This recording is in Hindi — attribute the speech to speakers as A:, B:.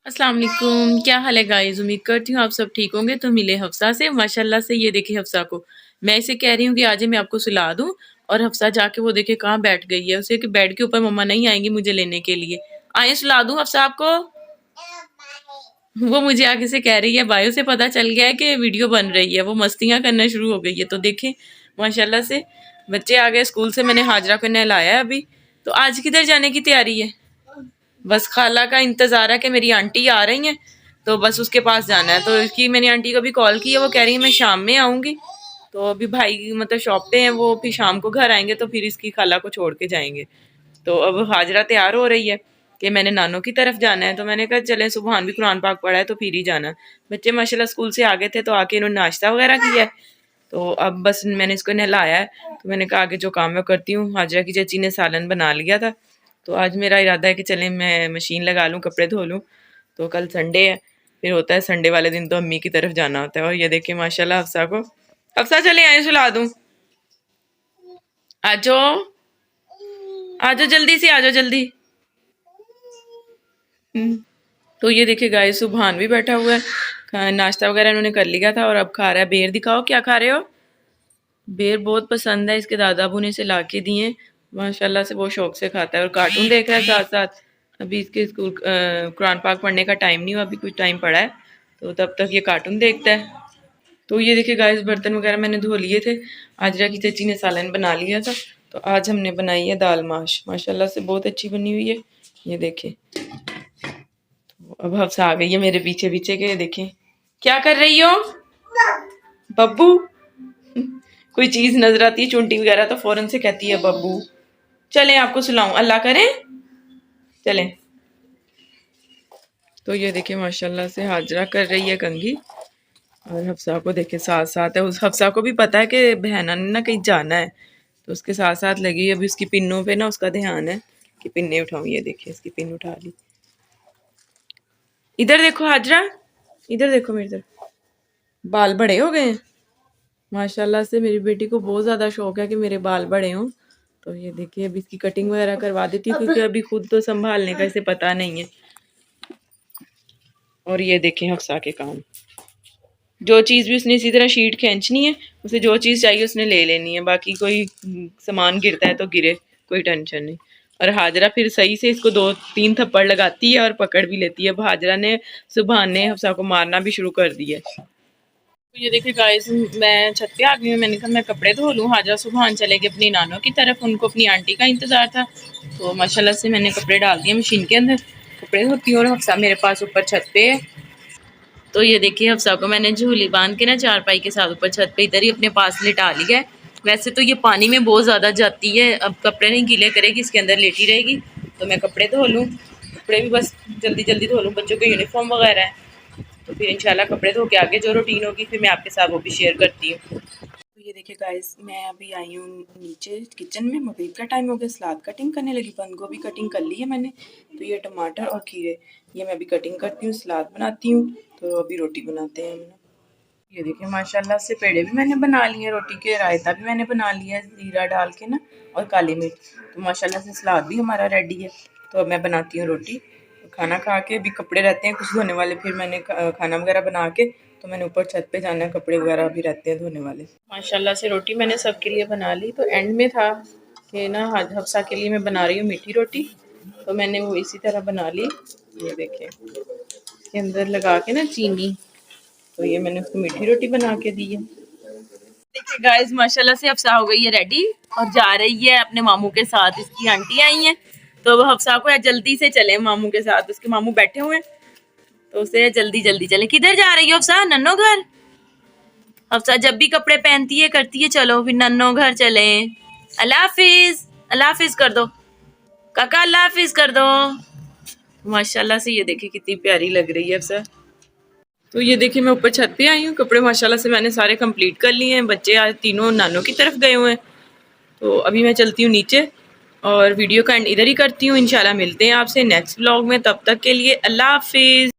A: अस्सलाम वालेकुम, क्या हाल है गाइस। उम्मीद करती हूँ आप सब ठीक होंगे। तो मिले हफ्सा से, माशाल्लाह से। ये देखिए हफ्सा को मैं इसे कह रही हूँ कि आज मैं आपको सुला दूँ, और हफ्सा जाके वो देखिए कहाँ बैठ गई है। उसे कि बेड के ऊपर मम्मा नहीं आएंगी मुझे लेने के लिए। आए सुला दूँ हफ्सा आपको। वो मुझे आगे से कह रही है बायो से पता चल गया है कि वीडियो बन रही है। वो मस्तियाँ करना शुरू हो गई है। तो देखें माशाल्लाह से बच्चे आ गए स्कूल से। मैंने हाजरा को नहलाया है अभी। तो आज किधर जाने की तैयारी है? बस खाला का इंतज़ार है कि मेरी आंटी आ रही हैं, तो बस उसके पास जाना है। तो इसकी मैंने आंटी को भी कॉल की है, वो कह रही है मैं शाम में आऊँगी। तो अभी भाई मतलब शॉप पे हैं वो, फिर शाम को घर आएंगे तो फिर इसकी खाला को छोड़ के जाएंगे। तो अब हाजरा तैयार हो रही है कि मैंने नानों की तरफ जाना है। तो मैंने कहा चले, सुबहान भी कुरान पाक पढ़ा है तो फिर ही जाना। बच्चे माशाल्लाह स्कूल से आ गए थे, तो आके इन्होंने नाश्ता वगैरह किया है। तो अब बस मैंने इसको नहलाया है। तो मैंने कहा आगे जो काम मैं करती हूँ। हाजरा की चाची ने सालन बना लिया था। तो आज मेरा इरादा है कि चले मैं मशीन लगा लूँ, कपड़े धो लूँ। तो कल संडे है, फिर होता है संडे वाले दिन तो अम्मी की तरफ जाना होता है। और ये देखिए माशाल्लाह हफ्सा को, हफ्सा चले आए सुला दूँ। आ जाओ, आ जाओ जल्दी से, आ जाओ जल्दी। तो ये देखिए गाइस सुबहान भी बैठा हुआ है। नाश्ता वगैरह इन्होंने कर लिया था और अब खा रहा है। बेर दिखाओ क्या खा रहे हो। बेर बहुत पसंद है, इसके दादा अबू ने इसे ला के दिए। माशाल्लाह से वो शौक से खाता है और कार्टून देख रहा है साथ साथ। अभी इसके स्कूल कुरान पाक पढ़ने का टाइम नहीं हुआ, अभी कुछ टाइम पड़ा है, तो तब तक ये कार्टून देखता है। तो ये देखिए गाइस बर्तन वगैरह मैंने धो लिए थे। आजरा की चाची ने सालन बना लिया था। तो आज हमने बनाई है दाल माश, माशाल्लाह से बहुत अच्छी बनी हुई है। ये देखें, तो अब हफ्सा आ गई है मेरे पीछे पीछे के। देखें क्या कर रही हो बब्बू। कोई चीज नजर आती है चुंटी वगैरह तो फौरन से कहती है बब्बू। चलें आपको सुलाऊं, अल्लाह करें, चलें। तो ये देखिए माशाल्लाह से हाजरा कर रही है कंघी, और हफ्सा को देखे साथ साथ है। उस हफ्सा को भी पता है कि बहना ने ना कहीं जाना है, तो उसके साथ साथ लगी। अभी उसकी पिन्नों पे ना उसका ध्यान है कि पिन्ने उठाऊं। ये देखिए इसकी पिन उठा ली। इधर देखो हाजरा, इधर देखो मेरी तरफ। बाल बड़े हो गए हैं माशाल्लाह से। मेरी बेटी को बहुत ज़्यादा शौक है कि मेरे बाल बड़े हों। तो ये देखिए अभी इसकी कटिंग वगैरह करवा देती हूँ, क्योंकि अभी खुद तो संभालने का इसे पता नहीं है। और ये देखें हफ्सा के काम, जो चीज़ भी उसने इसी तरह शीट खींचनी है, उसे जो चीज़ चाहिए उसने ले लेनी है। बाकी कोई सामान गिरता है तो गिरे, कोई टेंशन नहीं। और हाजरा फिर सही से इसको 2-3 थप्पड़ लगाती है और पकड़ भी लेती है। अब हाजरा ने सुबहान ने हफ्सा को मारना भी शुरू कर दिया है। तो ये देखिए गाइस मैं छत पे आ गई हूँ। मैंने कहा मैं कपड़े धो लूँ। हाजरा सुबहान चले गए अपनी नानों की तरफ, उनको अपनी आंटी का इंतज़ार था। तो माशाल्लाह से मैंने कपड़े डाल दिए मशीन के अंदर, कपड़े धोती हूँ। और हफ्सा मेरे पास ऊपर छत पे है। तो ये देखिए हफ्सा को मैंने झूली बांध के ना चारपाई के साथ ऊपर छत पे इधर ही अपने पास लिटा लिया है। वैसे तो ये पानी में बहुत ज़्यादा जाती है, अब कपड़े नहीं गीले करेगी, इसके अंदर लेटी रहेगी। तो मैं कपड़े धो लूँ, कपड़े भी बस जल्दी जल्दी धो लूँ, बच्चों के यूनिफॉर्म वगैरह हैं। तो फिर इंशाल्लाह कपड़े धो के आगे जो रूटीन होगी फिर मैं आपके साथ वो भी शेयर करती हूँ। तो ये देखिए गाइस मैं अभी आई हूँ नीचे किचन में। मगरिब का टाइम हो गया, सलाद कटिंग करने लगी। बंद गोभी कटिंग कर ली है मैंने। तो ये टमाटर और खीरे ये मैं अभी कटिंग करती हूँ, सलाद बनाती हूँ। तो अभी रोटी बनाते हैं हम। ये देखिए माशाल्लाह से पेड़े भी मैंने बना लिए, रोटी के रायता भी मैंने बना लिया है ज़ीरा डाल के ना, और काली मिर्च। तो माशाल्लाह से सलाद भी हमारा रेडी है। तो अब मैं बनाती हूँ रोटी। तो खाना खा के अभी कपड़े रहते हैं कुछ धोने वाले, फिर मैंने खाना वगैरह बना के तो मैंने ऊपर छत पे जाना है, कपड़े वगैरह भी रहते हैं धोने वाले। माशाल्लाह से रोटी मैंने सबके लिए बना ली। तो एंड में था कि ना हफ्सा के लिए मैं बना रही हूँ मीठी रोटी। तो मैंने वो इसी तरह बना ली। ये देखिए इसके अंदर लगा के ना चीनी, तो ये मैंने उसको मीठी रोटी बना के दी है। देखिए गाइस माशाल्लाह से हफ्सा हो गई है रेडी और जा रही है अपने मामू के साथ। इसकी आंटी आई हैं तो अब हफ्सा को जल्दी से चले मामू के साथ। उसके मामू बैठे हुए हैं तो उसे जल्दी जल्दी चले। किधर जा रही हो हफ्सा? नन्नो घर। हफ्सा जब भी कपड़े पहनती है करती है चलो फिर नन्नो घर चले। अल्लाह हाफिज, अल्लाह हाफिज कर दो काका, अल्लाह हाफिज कर दो। माशाल्लाह से ये देखिए कितनी प्यारी लग रही है हफ्सा। तो ये देखिए मैं ऊपर छत पे आई हूँ, कपड़े माशाल्लाह से मैंने सारे कंप्लीट कर लिए हैं। बच्चे आज तीनों नानों की तरफ गए हुए हैं। तो अभी मैं चलती हूँ नीचे और वीडियो का एंड इधर ही करती हूँ। इंशाल्लाह मिलते हैं आपसे नेक्स्ट व्लॉग में, तब तक के लिए अल्लाह हाफिज़।